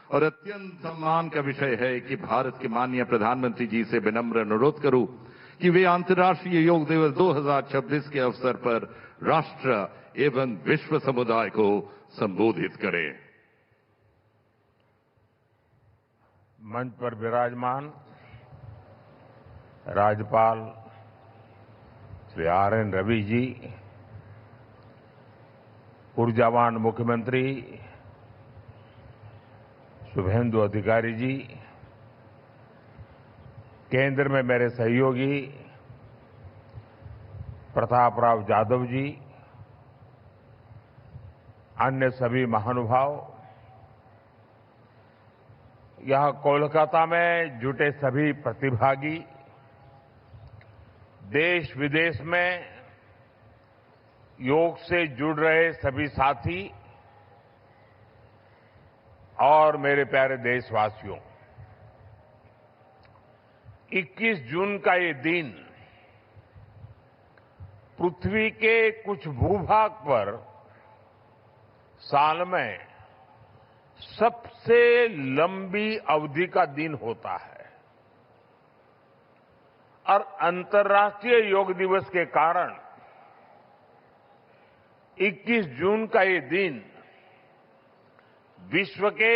और अत्यंत सम्मान का विषय है कि भारत के माननीय प्रधानमंत्री जी से विनम्र अनुरोध करूं कि वे अंतर्राष्ट्रीय योग दिवस 2026 के अवसर पर राष्ट्र एवं विश्व समुदाय को संबोधित करें। मंच पर विराजमान राज्यपाल श्री आर.एन. रवि जी, ऊर्जावान मुख्यमंत्री शुभेंदु अधिकारी जी, केंद्र में मेरे सहयोगी प्रताप राव जाधव जी, अन्य सभी महानुभाव, यहां कोलकाता में जुटे सभी प्रतिभागी, देश विदेश में योग से जुड़ रहे सभी साथी और मेरे प्यारे देशवासियों, 21 जून का ये दिन पृथ्वी के कुछ भूभाग पर साल में सबसे लंबी अवधि का दिन होता है और अंतर्राष्ट्रीय योग दिवस के कारण 21 जून का ये दिन विश्व के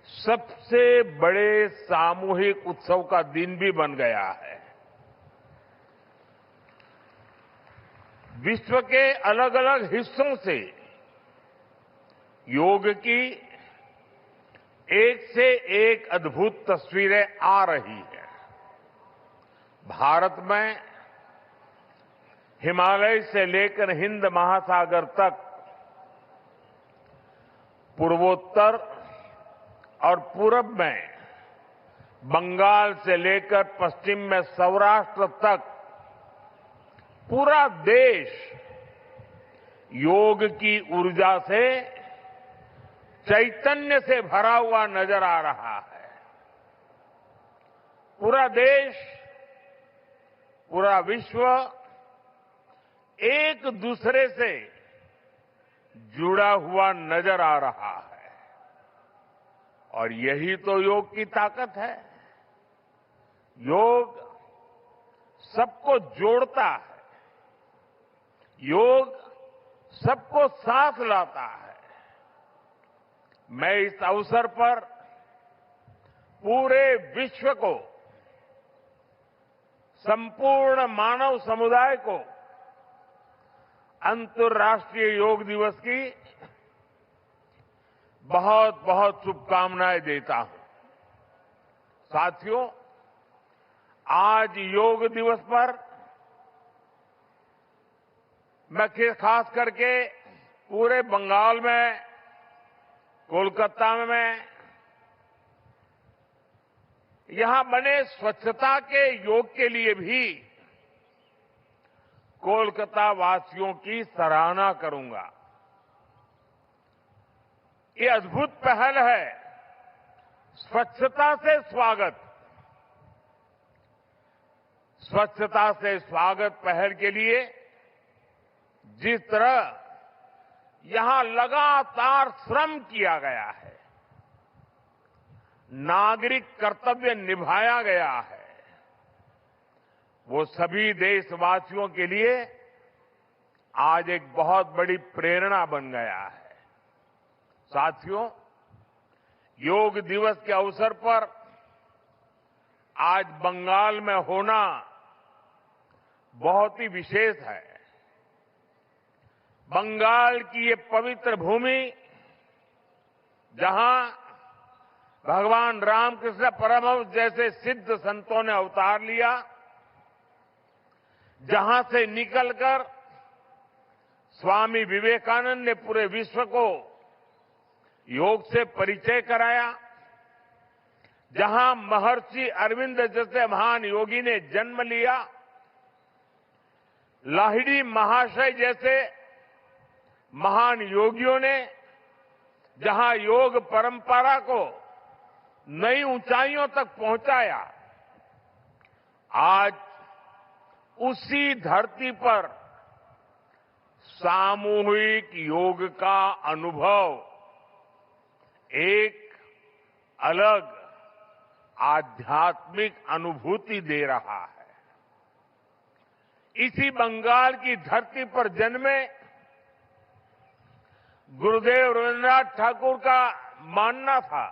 सबसे बड़े सामूहिक उत्सव का दिन भी बन गया है। विश्व के अलग अलग हिस्सों से योग की एक से एक अद्भुत तस्वीरें आ रही हैं। भारत में हिमालय से लेकर हिंद महासागर तक, पूर्वोत्तर और पूरब में बंगाल से लेकर पश्चिम में सौराष्ट्र तक पूरा देश योग की ऊर्जा से, चैतन्य से भरा हुआ नजर आ रहा है। पूरा देश, पूरा विश्व एक दूसरे से जुड़ा हुआ नजर आ रहा है और यही तो योग की ताकत है। योग सबको जोड़ता है, योग सबको साथ लाता है। मैं इस अवसर पर पूरे विश्व को, संपूर्ण मानव समुदाय को अंतर्राष्ट्रीय योग दिवस की बहुत बहुत शुभकामनाएं देता हूं। साथियों, आज योग दिवस पर मैं खास करके पूरे बंगाल में, कोलकाता में यहां बने स्वच्छता के योग के लिए भी कोलकाता वासियों की सराहना करूंगा। ये अद्भुत पहल है, स्वच्छता से स्वागत। स्वच्छता से स्वागत पहल के लिए जिस तरह यहां लगातार श्रम किया गया है, नागरिक कर्तव्य निभाया गया है, वो सभी देशवासियों के लिए आज एक बहुत बड़ी प्रेरणा बन गया है। साथियों, योग दिवस के अवसर पर आज बंगाल में होना बहुत ही विशेष है। बंगाल की ये पवित्र भूमि, जहां भगवान रामकृष्ण परमहंस जैसे सिद्ध संतों ने अवतार लिया, जहां से निकलकर स्वामी विवेकानंद ने पूरे विश्व को योग से परिचय कराया, जहां महर्षि अरविंद जैसे महान योगी ने जन्म लिया, लाहिड़ी महाशय जैसे महान योगियों ने जहां योग परंपरा को नई ऊंचाइयों तक पहुंचाया, आज उसी धरती पर सामूहिक योग का अनुभव एक अलग आध्यात्मिक अनुभूति दे रहा है। इसी बंगाल की धरती पर जन्मे गुरुदेव रविन्द्रनाथ ठाकुर का मानना था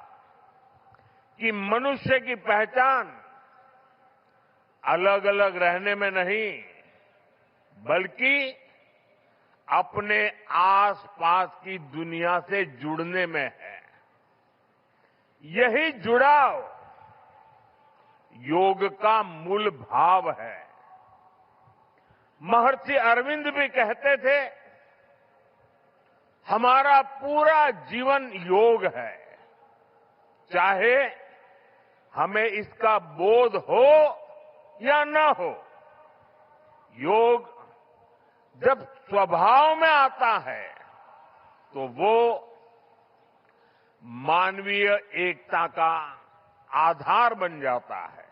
कि मनुष्य की पहचान अलग अलग रहने में नहीं, बल्कि अपने आसपास की दुनिया से जुड़ने में है। यही जुड़ाव योग का मूल भाव है। महर्षि अरविंद भी कहते थे, हमारा पूरा जीवन योग है, चाहे हमें इसका बोध हो या न हो। योग जब स्वभाव में आता है तो वो मानवीय एकता का आधार बन जाता है।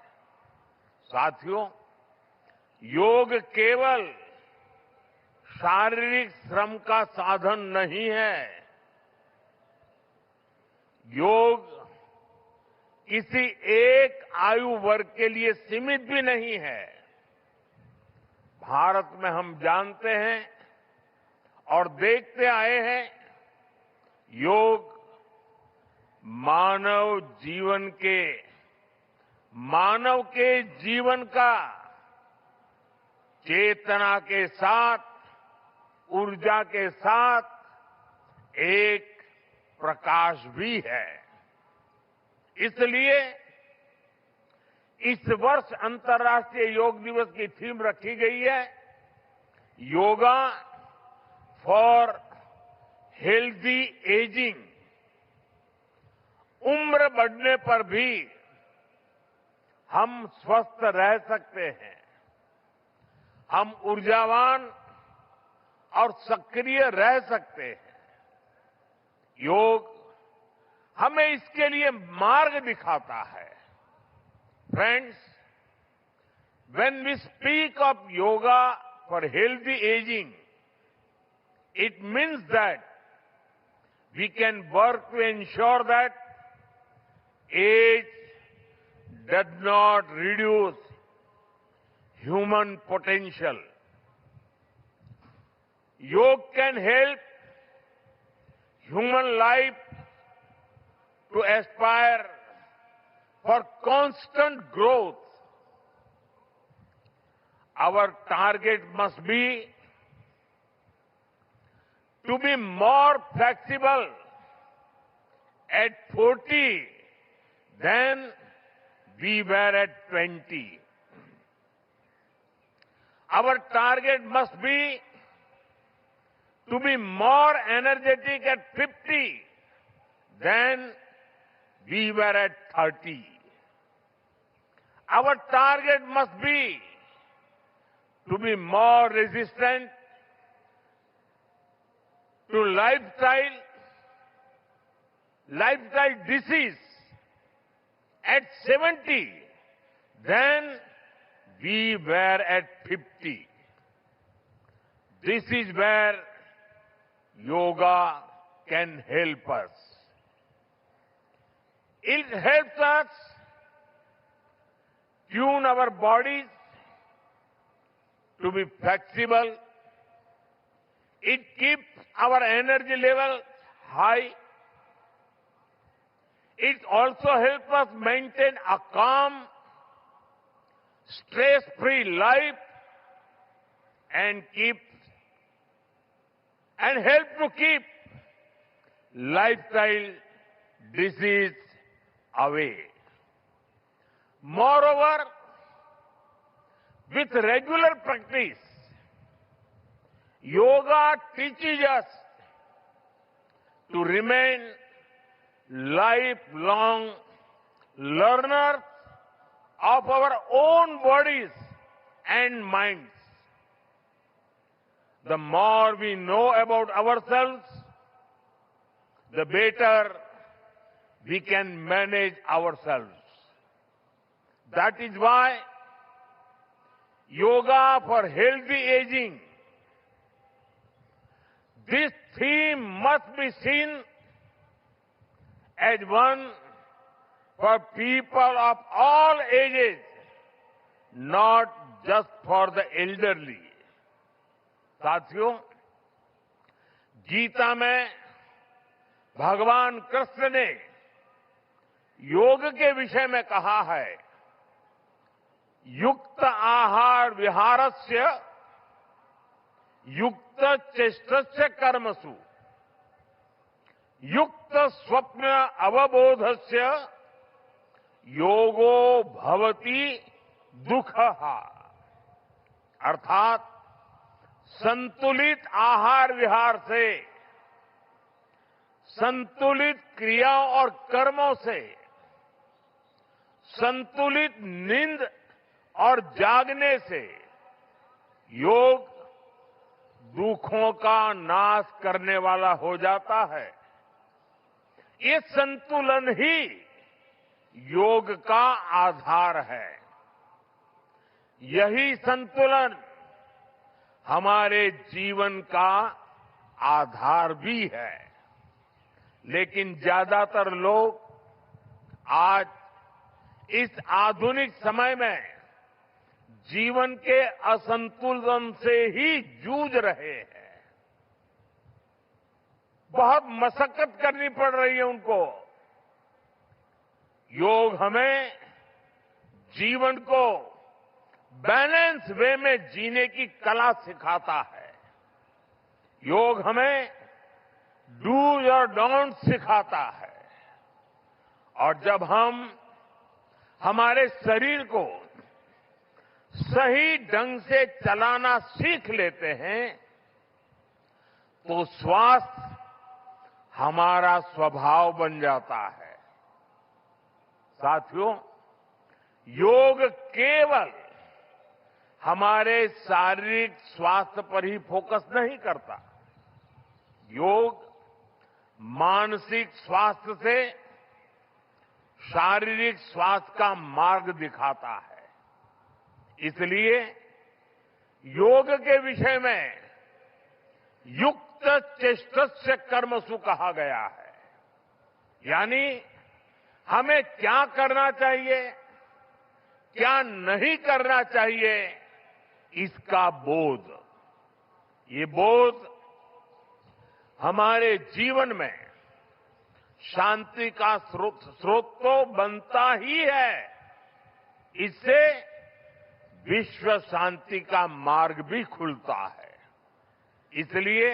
साथियों, योग केवल शारीरिक श्रम का साधन नहीं है। योग किसी एक आयु वर्ग के लिए सीमित भी नहीं है। भारत में हम जानते हैं और देखते आए हैं, योग मानव के जीवन का चेतना के साथ, ऊर्जा के साथ एक प्रकाश भी है। इसलिए इस वर्ष अंतर्राष्ट्रीय योग दिवस की थीम रखी गई है, योगा फॉर हेल्दी एजिंग। उम्र बढ़ने पर भी हम स्वस्थ रह सकते हैं, हम ऊर्जावान और सक्रिय रह सकते हैं। योग हमें इसके लिए मार्ग दिखाता है। Friends, when we speak of yoga for healthy aging, it means that we can work to ensure that age does not reduce human potential. Yoga can help human life to aspire for constant growth. Our target must be to be more flexible at 40 than we were at 20. Our target must be to be more energetic at 50 than we were at 30. Our target must be to be more resistant to lifestyle disease at 70 than we were at 50. This is where yoga can help us. It helps us tune our bodies to be flexible. It keeps our energy level high. It also helps us maintain a calm, stress-free life and help to keep lifestyle disease away. Moreover, with regular practice, yoga teaches us to remain lifelong learners of our own bodies and minds. The more we know about ourselves, the better we can manage ourselves. That is why yoga for healthy aging, this theme must be seen as one for people of all ages, not just for the elderly. साथियों, गीता में भगवान कृष्ण ने योग के विषय में कहा है, युक्त आहार विहारस्य युक्त चेष्टस्य कर्मसु युक्त स्वप्न अवबोधस्य योगो भवति दुःखः। अर्थात संतुलित आहार विहार से, संतुलित क्रियाओं और कर्मों से, संतुलित नींद और जागने से योग दुखों का नाश करने वाला हो जाता है। ये संतुलन ही योग का आधार है। यही संतुलन हमारे जीवन का आधार भी है। लेकिन ज्यादातर लोग आज इस आधुनिक समय में जीवन के असंतुलन से ही जूझ रहे हैं। बहुत मशक्कत करनी पड़ रही है उनको। योग हमें जीवन को बैलेंस वे में जीने की कला सिखाता है। योग हमें डूज और डोंट सिखाता है। और जब हम हमारे शरीर को सही ढंग से चलाना सीख लेते हैं तो स्वास्थ्य हमारा स्वभाव बन जाता है। साथियों, योग केवल हमारे शारीरिक स्वास्थ्य पर ही फोकस नहीं करता। योग मानसिक स्वास्थ्य से शारीरिक स्वास्थ्य का मार्ग दिखाता है। इसलिए योग के विषय में युक्त चेष्टस्य कर्मसु कहा गया है। यानी हमें क्या करना चाहिए, क्या नहीं करना चाहिए, इसका बोध। ये बोध हमारे जीवन में शांति का स्रोत तो बनता ही है, इससे विश्व शांति का मार्ग भी खुलता है। इसलिए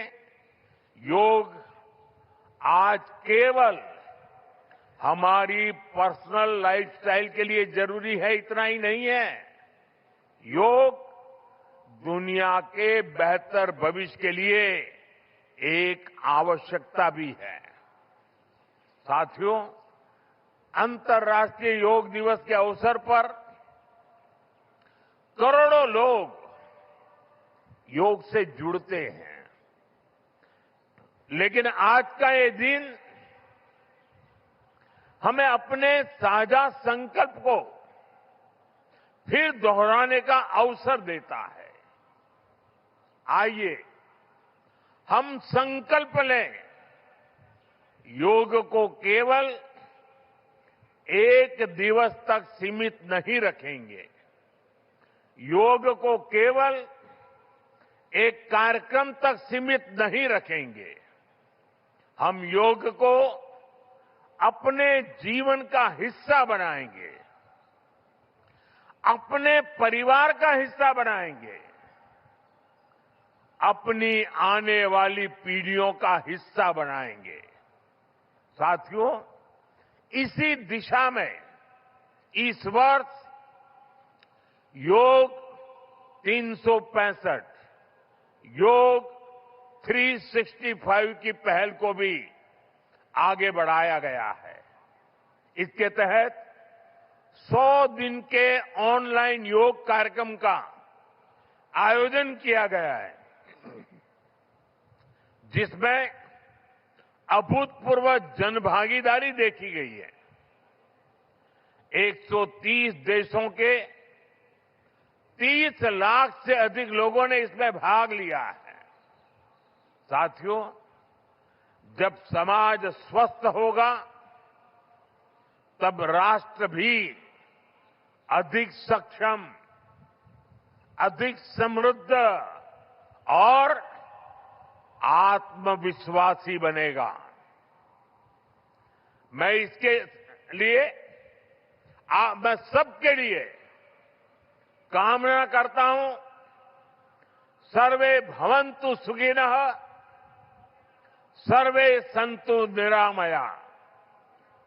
योग आज केवल हमारी पर्सनल लाइफस्टाइल के लिए जरूरी है, इतना ही नहीं है। योग दुनिया के बेहतर भविष्य के लिए एक आवश्यकता भी है। साथियों, अंतर्राष्ट्रीय योग दिवस के अवसर पर करोड़ों लोग योग से जुड़ते हैं। लेकिन आज का ये दिन हमें अपने साझा संकल्प को फिर दोहराने का अवसर देता है। आइए हम संकल्प लें, योग को केवल एक दिवस तक सीमित नहीं रखेंगे। योग को केवल एक कार्यक्रम तक सीमित नहीं रखेंगे। हम योग को अपने जीवन का हिस्सा बनाएंगे, अपने परिवार का हिस्सा बनाएंगे, अपनी आने वाली पीढ़ियों का हिस्सा बनाएंगे। साथियों, इसी दिशा में इस वर्ष योग 365 योग 365 की पहल को भी आगे बढ़ाया गया है। इसके तहत 100 दिन के ऑनलाइन योग कार्यक्रम का आयोजन किया गया है, जिसमें अभूतपूर्व जनभागीदारी देखी गई है। 130 देशों के 30 लाख से अधिक लोगों ने इसमें भाग लिया है। साथियों, जब समाज स्वस्थ होगा तब राष्ट्र भी अधिक सक्षम, अधिक समृद्ध और आत्मविश्वासी बनेगा। मैं इसके लिए मैं सबके लिए कामना करता हूं, सर्वे भवन्तु सुखिनः, सर्वे सन्तु निरामया।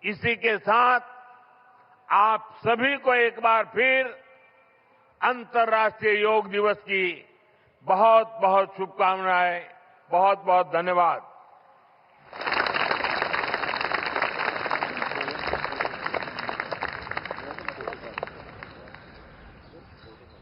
इसी के साथ आप सभी को एक बार फिर अंतर्राष्ट्रीय योग दिवस की बहुत बहुत शुभकामनाएं, बहुत बहुत धन्यवाद।